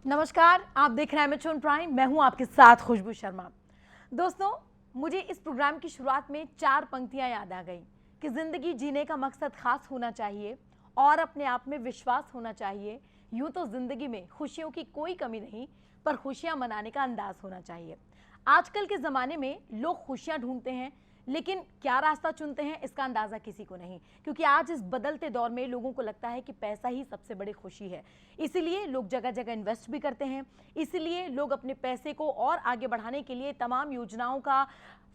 नमस्कार, आप देख रहे हैं एमेचॉन प्राइम। मैं हूं आपके साथ खुशबू शर्मा। दोस्तों, मुझे इस प्रोग्राम की शुरुआत में 4 पंक्तियां याद आ गई कि जिंदगी जीने का मकसद खास होना चाहिए और अपने आप में विश्वास होना चाहिए। यूं तो जिंदगी में खुशियों की कोई कमी नहीं, पर खुशियां मनाने का अंदाज होना चाहिए। आजकल के ज़माने में लोग खुशियां ढूंढते हैं, लेकिन क्या रास्ता चुनते हैं इसका अंदाज़ा किसी को नहीं, क्योंकि आज इस बदलते दौर में लोगों को लगता है कि पैसा ही सबसे बड़ी खुशी है। इसीलिए लोग जगह जगह इन्वेस्ट भी करते हैं, इसीलिए लोग अपने पैसे को और आगे बढ़ाने के लिए तमाम योजनाओं का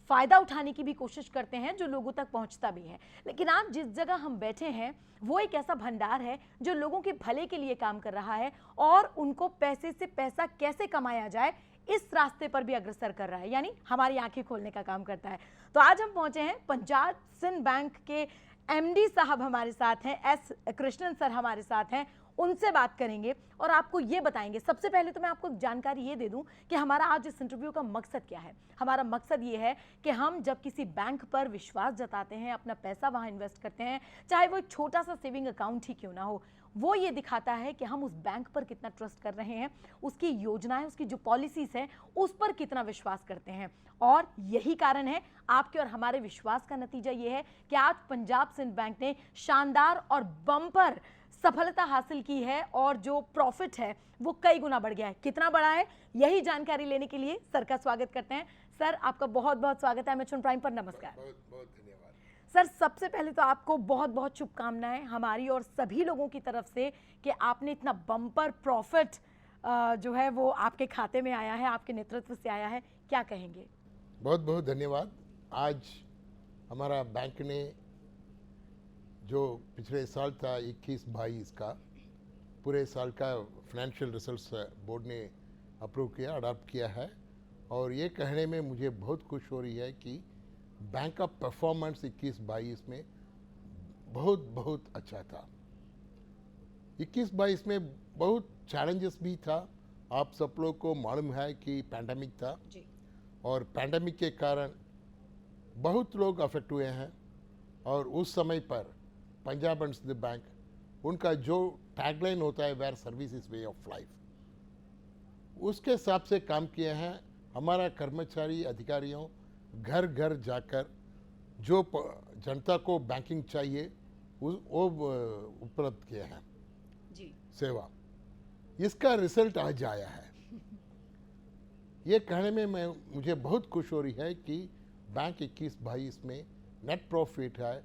फ़ायदा उठाने की भी कोशिश करते हैं जो लोगों तक पहुंचता भी है। लेकिन आज जिस जगह हम बैठे हैं वो एक ऐसा भंडार है जो लोगों के भले के लिए काम कर रहा है और उनको पैसे से पैसा कैसे कमाया जाए इस रास्ते पर भी अग्रसर कर रहा है, यानी हमारी आंखें खोलने का काम करता है। तो आज हम पहुंचे हैं पंजाब सिंध बैंक के एमडी साहब हमारे साथ हैं, एस कृष्णन सर हमारे साथ हैं। उनसे बात करेंगे और आपको ये बताएंगे। सबसे पहले तो मैं आपको जानकारी ये दे दूं कि हमारा आज इस इंटरव्यू का मकसद क्या है। हमारा मकसद ये है कि हम जब किसी बैंक पर विश्वास जताते हैं, अपना पैसा वहां इन्वेस्ट करते हैं, चाहे वो एक छोटा सा सेविंग अकाउंट ही क्यों ना हो, वो ये दिखाता है कि हम उस बैंक पर कितना ट्रस्ट कर रहे हैं, उसकी योजनाएं, उसकी जो पॉलिसीज हैं उस पर कितना विश्वास करते हैं। और यही कारण है, आपके और हमारे विश्वास का नतीजा ये है कि आज पंजाब सिंध बैंक ने शानदार और बम्पर सफलता हासिल की है और जो प्रॉफिट है वो कई गुना बढ़ गया है। कितना बढ़ा है, यही जानकारी लेने के लिए सर का स्वागत करते हैं। सर, आपका बहुत बहुत स्वागत है एमेचॉन प्राइम पर। नमस्कार। बहुत बहुत धन्यवाद सर, सबसे पहले तो आपको बहुत बहुत शुभकामनाएं हमारी और सभी लोगों की तरफ से कि आपने इतना बम्पर प्रॉफिट जो है वो आपके खाते में आया है, आपके नेतृत्व से आया है। क्या कहेंगे? बहुत बहुत धन्यवाद। आज हमारा बैंक ने जो पिछले साल था 21-22 का पूरे साल का फाइनेंशियल रिजल्ट्स बोर्ड ने अप्रूव किया, अडॉप्ट किया है। और ये कहने में मुझे बहुत खुश हो रही है कि बैंक का परफॉर्मेंस 21-22 में बहुत बहुत अच्छा था। 21-22 में बहुत चैलेंजेस भी था। आप सब लोग को मालूम है कि पैंडेमिक था जी। और पैंडेमिक के कारण बहुत लोग अफेक्ट हुए हैं। और उस समय पर पंजाब एंड सिंध बैंक, उनका जो टैगलाइन होता है where service is way of life, उसके हिसाब से काम किए हैं। हमारा कर्मचारी अधिकारियों घर घर जाकर जो जनता को बैंकिंग चाहिए वो उपलब्ध किए हैं जी। सेवा। इसका रिजल्ट आज आया है। ये कहने में मुझे बहुत खुश हो रही है कि बैंक 21-22 में नेट प्रॉफिट है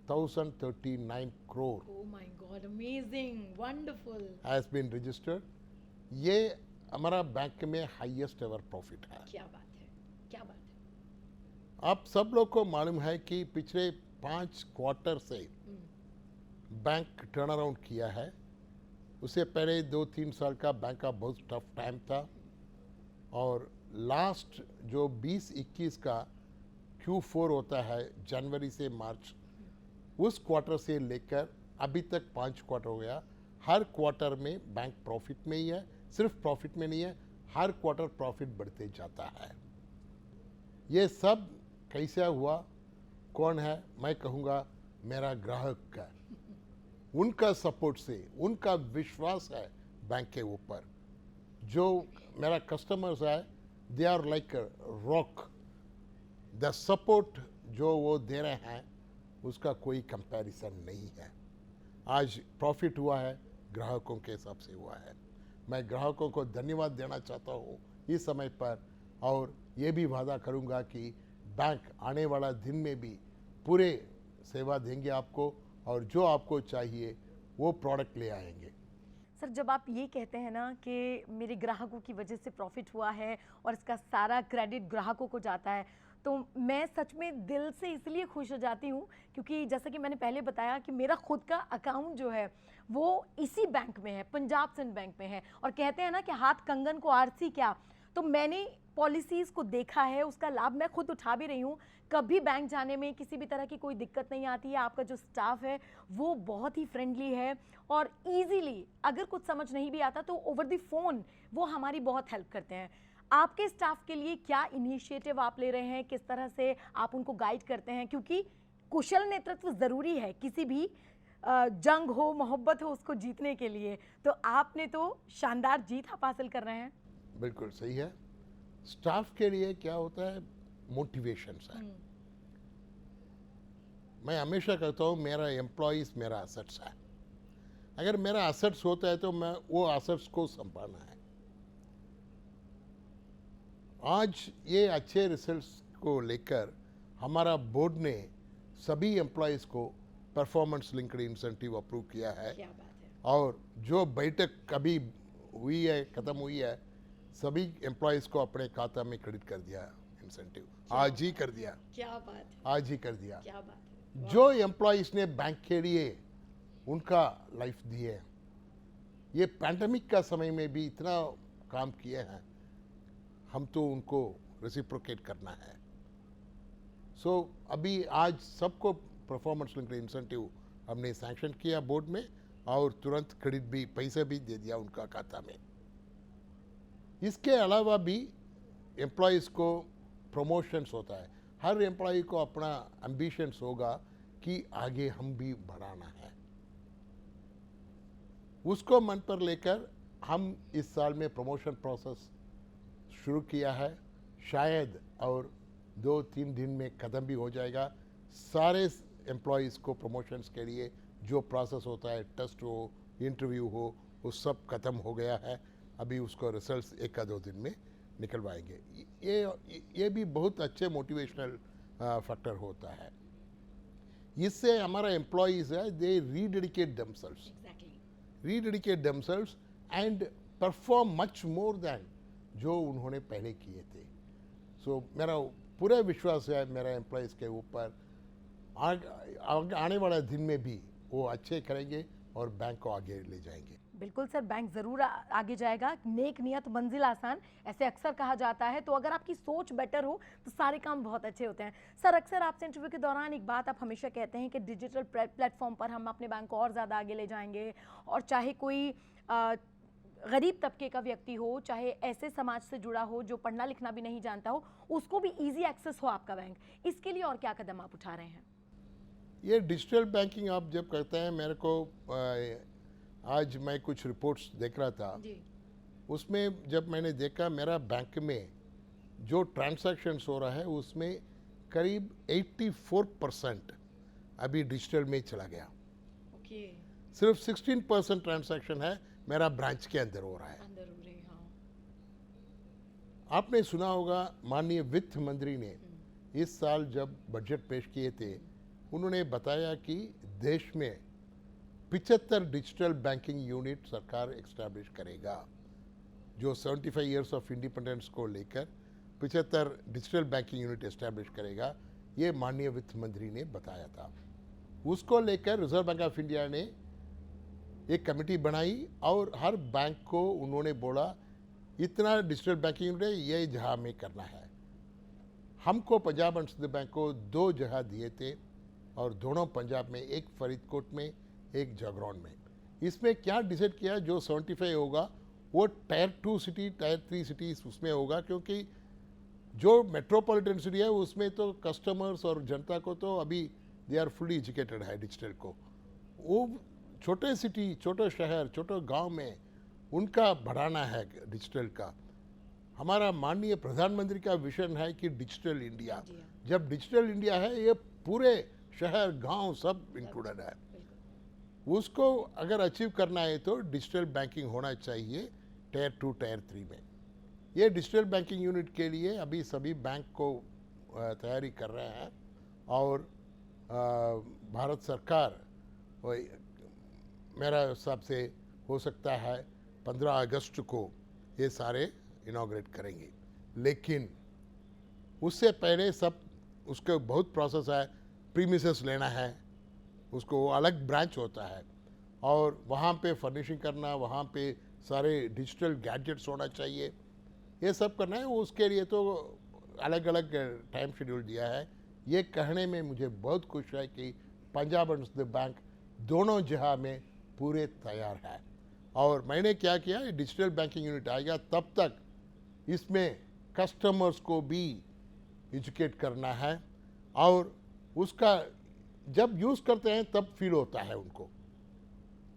1039 crore oh my god, amazing, wonderful has been registered. ये हमारा बैंक में हाईएस्ट एवर प्रॉफिट है। क्या बात है, क्या बात है। आप सब लोग को मालूम है कि पिछले 5 क्वार्टर से बैंक टर्न अराउंड किया है। उससे पहले 2-3 साल का बैंक का बहुत टफ टाइम था। और लास्ट जो 20-21 का Q4 होता है, जनवरी से मार्च, उस क्वार्टर से लेकर अभी तक 5 क्वार्टर हो गया। हर क्वार्टर में बैंक प्रॉफिट में ही है। सिर्फ प्रॉफिट में नहीं है, हर क्वार्टर प्रॉफिट बढ़ते जाता है। ये सब कैसे हुआ, कौन है? मैं कहूँगा मेरा ग्राहक का, उनका सपोर्ट से, उनका विश्वास है बैंक के ऊपर। जो मेरा कस्टमर्स है, they are like rock. The support जो वो दे रहे हैं उसका कोई कंपैरिजन नहीं है। आज प्रॉफिट हुआ है, ग्राहकों के हिसाब से हुआ है। मैं ग्राहकों को धन्यवाद देना चाहता हूँ इस समय पर, और ये भी वादा करूँगा कि बैंक आने वाला दिन में भी पूरे सेवा देंगे आपको, और जो आपको चाहिए वो प्रोडक्ट ले आएंगे। सर, जब आप ये कहते हैं ना कि मेरे ग्राहकों की वजह से प्रॉफिट हुआ है और इसका सारा क्रेडिट ग्राहकों को जाता है, तो मैं सच में दिल से इसलिए खुश हो जाती हूँ क्योंकि जैसा कि मैंने पहले बताया कि मेरा खुद का अकाउंट जो है वो इसी बैंक में है, पंजाब सिंध बैंक में है। और कहते हैं ना कि हाथ कंगन को आरसी क्या, तो मैंने पॉलिसीज़ को देखा है, उसका लाभ मैं खुद उठा भी रही हूँ। कभी बैंक जाने में किसी भी तरह की कोई दिक्कत नहीं आती है। आपका जो स्टाफ है वो बहुत ही फ्रेंडली है और इजीली अगर कुछ समझ नहीं भी आता तो ओवर द फोन वो हमारी बहुत हेल्प करते हैं। आपके स्टाफ के लिए क्या इनिशिएटिव आप ले रहे हैं, किस तरह से आप उनको गाइड करते हैं, क्योंकि कुशल नेतृत्व ज़रूरी है किसी भी जंग हो, मोहब्बत हो उसको जीतने के लिए। तो आपने तो शानदार जीत आप हासिल कर रहे हैं। बिल्कुल सही है। स्टाफ के लिए क्या होता है, मोटिवेशंस है। मैं हमेशा कहता हूँ मेरा एम्प्लॉइज मेरा असेट्स है। अगर मेरा असेट्स होता है तो मैं वो असेट्स को संभालना है। आज ये अच्छे रिजल्ट्स को लेकर हमारा बोर्ड ने सभी एम्प्लॉइज को परफॉर्मेंस लिंक्ड इंसेंटिव अप्रूव किया है। क्या बात है। और जो बैठक कभी हुई है, खत्म हुई है, सभी एम्प्लॉयज को अपने खाता में क्रेडिट कर दिया इंसेंटिव। आज ही कर दिया, क्या बात है। आज ही कर दिया। क्या बात है। जो एम्प्लॉयज ने बैंक के लिए उनका लाइफ दिए, ये पैंडेमिक का समय में भी इतना काम किए हैं, हम तो उनको रेसिप्रोकेट करना है। सो अभी आज सबको परफॉर्मेंस लिंक्ड इंसेंटिव हमने सैंक्शन किया बोर्ड में, और तुरंत क्रेडिट भी, पैसे भी दे दिया उनका खाता में। इसके अलावा भी एम्प्लॉयज़ को प्रमोशंस होता है। हर एम्प्लॉय को अपना एम्बिशंस होगा कि आगे हम भी बढ़ाना है। उसको मन पर लेकर हम इस साल में प्रमोशन प्रोसेस शुरू किया है। शायद और 2-3 दिन में ख़त्म भी हो जाएगा। सारे एम्प्लॉयज़ को प्रमोशंस के लिए जो प्रोसेस होता है, टेस्ट हो, इंटरव्यू हो, वो सब ख़त्म हो गया है। अभी उसको रिजल्ट्स 1-2 दिन में निकलवाएंगे। ये भी बहुत अच्छे मोटिवेशनल फैक्टर होता है। इससे हमारा एम्प्लॉयज़ है, they rededicate themselves and perform much more than जो उन्होंने पहले किए थे। सो मेरा पूरा विश्वास है मेरा एम्प्लॉयज़ के ऊपर, आने वाला दिन में भी वो अच्छे करेंगे और बैंक को आगे ले जाएंगे। बिल्कुल सर, बैंक ज़रूर आगे जाएगा। नेक नियत मंजिल आसान, ऐसे अक्सर कहा जाता है। तो अगर आपकी सोच बेटर हो तो सारे काम बहुत अच्छे होते हैं। सर, अक्सर आपसे इंटरव्यू के दौरान एक बात आप हमेशा कहते हैं कि डिजिटल प्लेटफॉर्म पर हम अपने बैंक को और ज़्यादा आगे ले जाएंगे, और चाहे कोई गरीब तबके का व्यक्ति हो, चाहे ऐसे समाज से जुड़ा हो जो पढ़ना लिखना भी नहीं जानता हो, उसको भी ईजी एक्सेस हो आपका बैंक। इसके लिए और क्या कदम आप उठा रहे हैं? ये डिजिटल बैंकिंग आप जब करते हैं, मेरे को आज मैं कुछ रिपोर्ट्स देख रहा था जी। उसमें जब मैंने देखा मेरा बैंक में जो ट्रांजैक्शंस हो रहा है उसमें करीब 84% अभी डिजिटल में चला गया। ओके। सिर्फ 16% ट्रांजैक्शन है मेरा ब्रांच के अंदर हो रहा है। अंदर हो रहे हैं, हाँ। आपने सुना होगा माननीय वित्त मंत्री ने इस साल जब बजट पेश किए थे, उन्होंने बताया कि देश में 75 डिजिटल बैंकिंग यूनिट सरकार एस्टैब्लिश करेगा। जो 75 इयर्स ऑफ इंडिपेंडेंस को लेकर 75 डिजिटल बैंकिंग यूनिट एस्टैब्लिश करेगा, ये माननीय वित्त मंत्री ने बताया था। उसको लेकर रिजर्व बैंक ऑफ इंडिया ने एक कमेटी बनाई और हर बैंक को उन्होंने बोला इतना डिजिटल बैंकिंग यूनिट है, ये जगह में करना है। हमको पंजाब एंड सिंध बैंक को 2 जगह दिए थे, और दोनों पंजाब में, एक फरीदकोट में, एक जागरौन में। इसमें क्या डिसाइड किया, जो 75 होगा वो टायर 2 सिटी, टायर 3 सिटीज उसमें होगा, क्योंकि जो मेट्रोपॉलिटन सिटी है उसमें तो कस्टमर्स और जनता को तो अभी दे आर फुली एजुकेटेड है डिजिटल को। वो छोटे सिटी, छोटे शहर, छोटे गांव में उनका बढ़ाना है डिजिटल का। हमारा माननीय प्रधानमंत्री का विजन है कि डिजिटल इंडिया। जब डिजिटल इंडिया है, ये पूरे शहर, गांव सब इंक्लूडेड है। उसको अगर अचीव करना है तो डिजिटल बैंकिंग होना चाहिए टायर 2, टायर 3 में। ये डिजिटल बैंकिंग यूनिट के लिए अभी सभी बैंक को तैयारी कर रहे हैं, और भारत सरकार मेरा हिसाब से हो सकता है 15 अगस्त को ये सारे इनॉग्रेट करेंगे। लेकिन उससे पहले सब उसके बहुत प्रोसेस है। प्रीमिसेस लेना है, उसको अलग ब्रांच होता है, और वहाँ पे फर्निशिंग करना, वहाँ पे सारे डिजिटल गैजेट्स होना चाहिए, ये सब करना है। उसके लिए तो अलग अलग टाइम शेड्यूल दिया है। ये कहने में मुझे बहुत खुश है कि पंजाब एंड सिंध बैंक दोनों जगह में पूरे तैयार है। और मैंने क्या किया, डिजिटल बैंकिंग यूनिट आएगा तब तक इसमें कस्टमर्स को भी एजुकेट करना है, और उसका जब यूज करते हैं तब फील होता है उनको,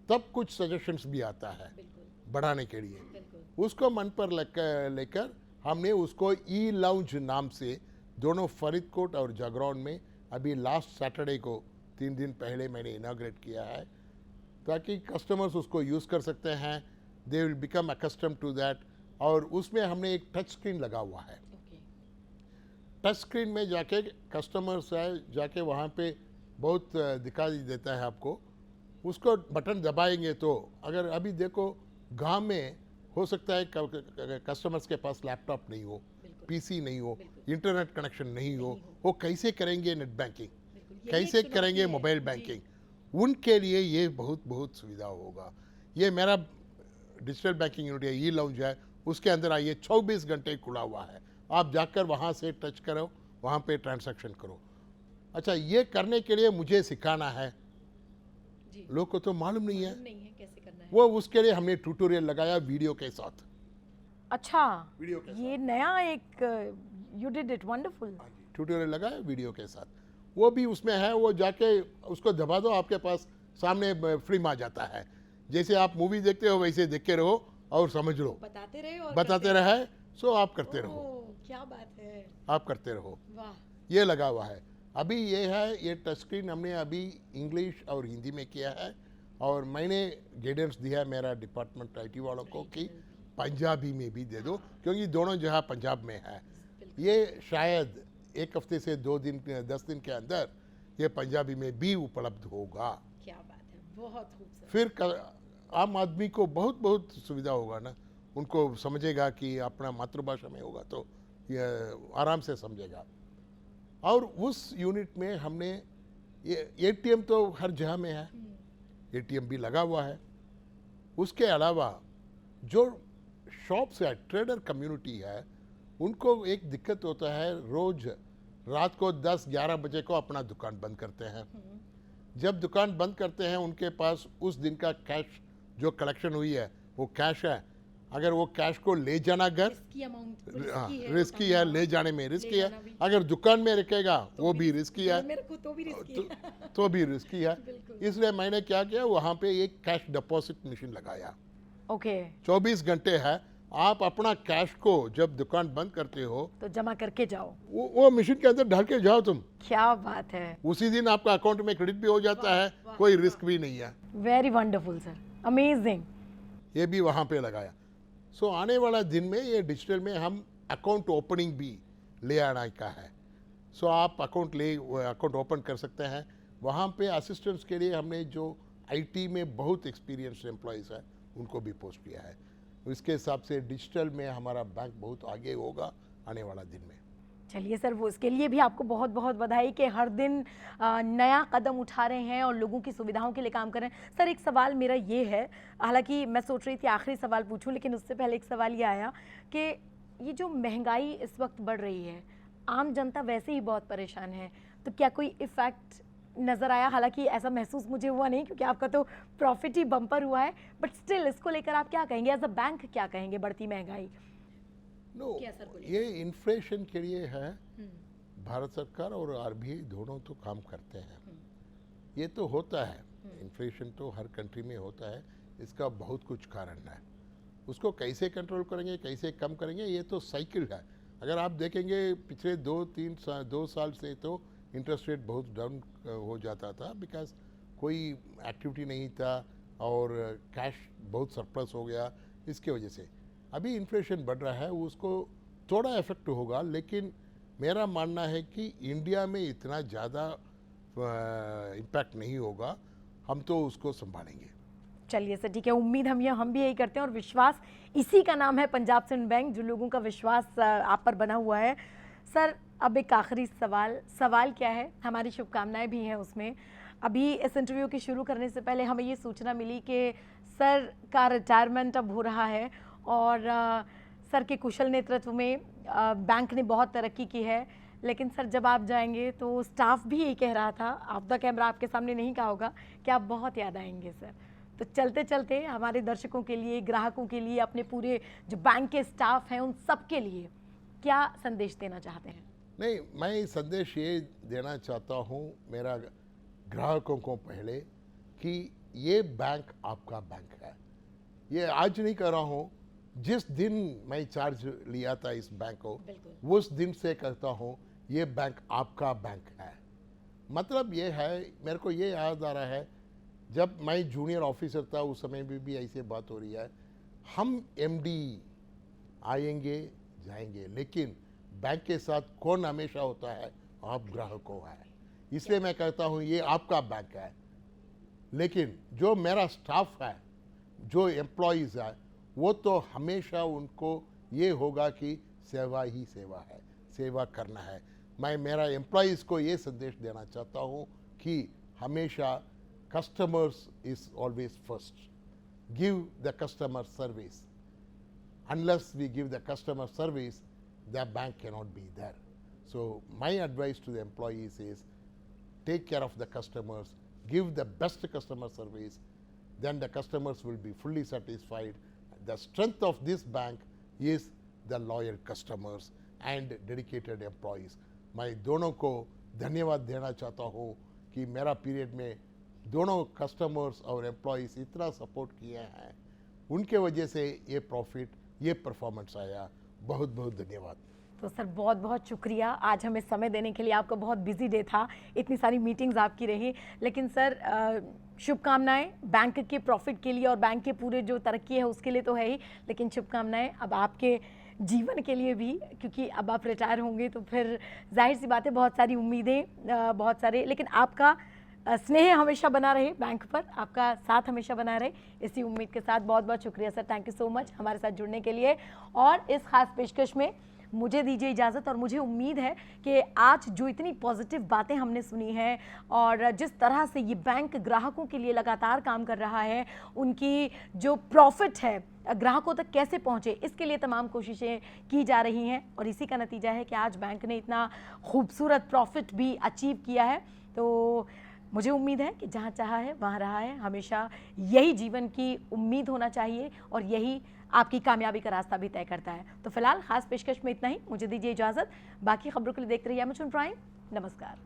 तब कुछ सजेशंस भी आता है बिल्कुल बढ़ाने के लिए। बिल्कुल उसको मन पर लेकर हमने उसको ई लाउंज नाम से दोनों फरीदकोट और जागरौन में अभी लास्ट सैटरडे को 3 दिन पहले मैंने इनाग्रेट किया है, ताकि कस्टमर्स उसको यूज़ कर सकते हैं, they will become accustom to that. और उसमें हमने एक टच स्क्रीन लगा हुआ है। ओके टच स्क्रीन में जाके कस्टमर्स है जाके वहाँ पे बहुत दिखाई देता है आपको, उसको बटन दबाएंगे तो अगर अभी देखो गांव में हो सकता है कस्टमर्स के पास लैपटॉप नहीं हो, बिल्कुल पीसी नहीं हो, बिल्कुल। इंटरनेट कनेक्शन नहीं हो, नहीं हो। वो कैसे करेंगे नेट बैंकिंग, बिल्कुल यही कैसे एक चुनौती करेंगे है। मोबाइल जी, बैंकिंग, उनके लिए ये बहुत बहुत सुविधा होगा। ये मेरा डिजिटल बैंकिंग यूनिट ई लाउंज है, उसके अंदर आइए, 24 घंटे खुला हुआ है, आप जाकर वहाँ से टच करो, वहाँ पे ट्रांजैक्शन करो। अच्छा, ये करने के लिए मुझे सिखाना है, जी लोग को तो मालूम नहीं है, मालूम नहीं है कैसे करना है। वो उसके लिए हमने ट्यूटोरियल लगाया वीडियो के साथ। अच्छा वीडियो के ये नया एक you did it wonderful. Tutorial लगाया वीडियो के साथ, वो भी उसमें है, वो जाके उसको दबा दो, आपके पास सामने फ्री में आ जाता है। जैसे आप मूवी देखते हो वैसे देख के रहो और समझ लो, बताते रहे और बताते रहे सो आप करते रहो, ओह, क्या बात है, आप करते रहो। वाह ये लगा हुआ है। अभी ये है, ये टच स्क्रीन हमने अभी इंग्लिश और हिंदी में किया है, और मैंने गाइडेंस दिया है मेरा डिपार्टमेंट आईटी वालों को कि पंजाबी में भी दे दो, क्योंकि दोनों जगह पंजाब में है। ये शायद एक हफ्ते से 10 दिन के अंदर ये पंजाबी में भी उपलब्ध होगा। क्या बात है, बहुत खूबसूरत। फिर आम आदमी को बहुत बहुत सुविधा होगा ना, उनको समझेगा कि अपना मातृभाषा में होगा तो ये आराम से समझेगा। और उस यूनिट में हमने ये एटीएम तो हर जगह में है, एटीएम भी लगा हुआ है। उसके अलावा जो शॉप्स है, ट्रेडर कम्युनिटी है, उनको एक दिक्कत होता है, रोज रात को 10-11 बजे को अपना दुकान बंद करते हैं। जब दुकान बंद करते हैं उनके पास उस दिन का कैश जो कलेक्शन हुई है वो कैश है, अगर वो कैश को ले जाना घर, रिस्की अमाउंट रिस्की है, ले जाने में रिस्की है, जाना भी। अगर दुकान में रखेगा वो भी रिस्की है, मेरे को तो भी रिस्की है। तो भी रिस्की है। बिल्कुल। इसलिए मैंने क्या किया, वहाँ पे एक कैश डिपॉजिट मशीन लगाया। ओके 24 घंटे है, आप अपना कैश को जब दुकान बंद करते हो तो जमा करके जाओ। वो मशीन के अंदर डाल के जाओ तुम, क्या बात है, उसी दिन आपका अकाउंट में क्रेडिट भी हो जाता है, कोई रिस्क भी नहीं है। Very wonderful sir, amazing. ये भी वहाँ पे लगाया। सो आने वाला दिन में ये डिजिटल में हम अकाउंट ओपनिंग भी ले आने का है। सो आप अकाउंट ओपन कर सकते हैं। वहाँ पे असिस्टेंट्स के लिए हमने जो आईटी में बहुत एक्सपीरियंस एम्प्लॉयज़ है उनको भी पोस्ट किया है। इसके हिसाब से डिजिटल में हमारा बैंक बहुत आगे होगा आने वाला दिन में। चलिए सर, वो इसके लिए भी आपको बहुत बहुत बधाई कि हर दिन नया कदम उठा रहे हैं और लोगों की सुविधाओं के लिए काम कर रहे हैं। सर एक सवाल मेरा ये है, हालांकि मैं सोच रही थी आखिरी सवाल पूछूं, लेकिन उससे पहले एक सवाल ये आया कि ये जो महंगाई इस वक्त बढ़ रही है, आम जनता वैसे ही बहुत परेशान है, तो क्या कोई इफ़ेक्ट नज़र आया? हालांकि ऐसा महसूस मुझे हुआ नहीं क्योंकि आपका तो प्रॉफिट ही बम्पर हुआ है, बट स्टिल इसको लेकर आप क्या कहेंगे, एज अ बैंक क्या कहेंगे बढ़ती महंगाई? नो, क्या सर बोलिए? ये इन्फ्लेशन के लिए है, भारत सरकार और आरबीआई दोनों तो काम करते हैं। ये तो होता है, इन्फ्लेशन तो हर कंट्री में होता है, इसका बहुत कुछ कारण है। उसको कैसे कंट्रोल करेंगे, कैसे कम करेंगे, ये तो साइकिल है। अगर आप देखेंगे पिछले 2 साल से तो इंटरेस्ट रेट बहुत डाउन हो जाता था, बिकॉज कोई एक्टिविटी नहीं था और कैश बहुत सरप्लस हो गया, इसके वजह से अभी इन्फ्लेशन बढ़ रहा है, उसको थोड़ा इफेक्ट होगा। लेकिन मेरा मानना है कि इंडिया में इतना ज़्यादा इम्पैक्ट नहीं होगा, हम तो उसको संभालेंगे। चलिए सर ठीक है, उम्मीद हम भी यही करते हैं, और विश्वास इसी का नाम है पंजाब सिंध बैंक, जो लोगों का विश्वास आप पर बना हुआ है। सर अब एक आखिरी सवाल क्या है, हमारी शुभकामनाएं भी हैं उसमें। अभी इस इंटरव्यू की शुरू करने से पहले हमें ये सूचना मिली कि सर का रिटायरमेंट अब हो रहा है, और सर के कुशल नेतृत्व में बैंक ने बहुत तरक्की की है। लेकिन सर जब आप जाएंगे तो स्टाफ भी यही कह रहा था, आप द कैमरा आपके सामने नहीं कहा होगा, कि आप बहुत याद आएंगे सर। तो चलते चलते हमारे दर्शकों के लिए, ग्राहकों के लिए, अपने पूरे जो बैंक के स्टाफ हैं उन सब के लिए क्या संदेश देना चाहते हैं? नहीं, मैं संदेश ये देना चाहता हूँ, मेरा ग्राहकों को पहले कि ये बैंक आपका बैंक है। ये आज नहीं कर रहा हूँ, जिस दिन मैं चार्ज लिया था इस बैंक को उस दिन से कहता हूँ ये बैंक आपका बैंक है। मतलब ये है, मेरे को ये याद आ रहा है जब मैं जूनियर ऑफिसर था उस समय भी ऐसे बात हो रही है। हम एमडी आएंगे जाएंगे, लेकिन बैंक के साथ कौन हमेशा होता है? आप ग्राहकों है। इसलिए मैं कहता हूँ ये आपका बैंक है। लेकिन जो मेरा स्टाफ है, जो एम्प्लॉयज़ है, वो तो हमेशा उनको ये होगा कि सेवा ही सेवा है, सेवा करना है। मैं मेरा एम्प्लॉयज़ को ये संदेश देना चाहता हूँ कि हमेशा customers is always first. Give the customer service. Unless we give the customer service, the bank cannot be there. So my advice to the employees is take care of the customers, give the best customer service, then the customers will be fully satisfied. The strength of this bank is the loyal customers and dedicated employees. मैं दोनों को धन्यवाद देना चाहता हूँ कि मेरा period में दोनों कस्टमर्स और एम्प्लॉयज़ इतना सपोर्ट किए हैं, उनके वजह से ये प्रॉफिट, ये परफॉर्मेंस आया। बहुत बहुत धन्यवाद। तो सर बहुत बहुत शुक्रिया, आज हमें समय देने के लिए। आपका बहुत बिजी डे था, इतनी सारी मीटिंग्स आपकी रही, लेकिन सर शुभकामनाएं बैंक के प्रॉफिट के लिए और बैंक के पूरे जो तरक्की है उसके लिए तो है ही, लेकिन शुभकामनाएं अब आपके जीवन के लिए भी, क्योंकि अब आप रिटायर होंगे तो फिर जाहिर सी बात है बहुत सारी उम्मीदें, बहुत सारे, लेकिन आपका स्नेह हमेशा बना रहे बैंक पर, आपका साथ हमेशा बना रहे, इसी उम्मीद के साथ बहुत बहुत शुक्रिया sir. Thank you so much हमारे साथ जुड़ने के लिए। और इस खास पेशकश में मुझे दीजिए इजाज़त, और मुझे उम्मीद है कि आज जो इतनी पॉजिटिव बातें हमने सुनी हैं और जिस तरह से ये बैंक ग्राहकों के लिए लगातार काम कर रहा है, उनकी जो प्रॉफिट है ग्राहकों तक कैसे पहुंचे, इसके लिए तमाम कोशिशें की जा रही हैं, और इसी का नतीजा है कि आज बैंक ने इतना खूबसूरत प्रॉफिट भी अचीव किया है। तो मुझे उम्मीद है कि जहाँ चाहा है वहाँ रहा है, हमेशा यही जीवन की उम्मीद होना चाहिए और यही आपकी कामयाबी का रास्ता भी तय करता है। तो फिलहाल खास पेशकश में इतना ही, मुझे दीजिए इजाज़त। बाकी खबरों के लिए देखते रहिए अमेज़न प्राइम। नमस्कार।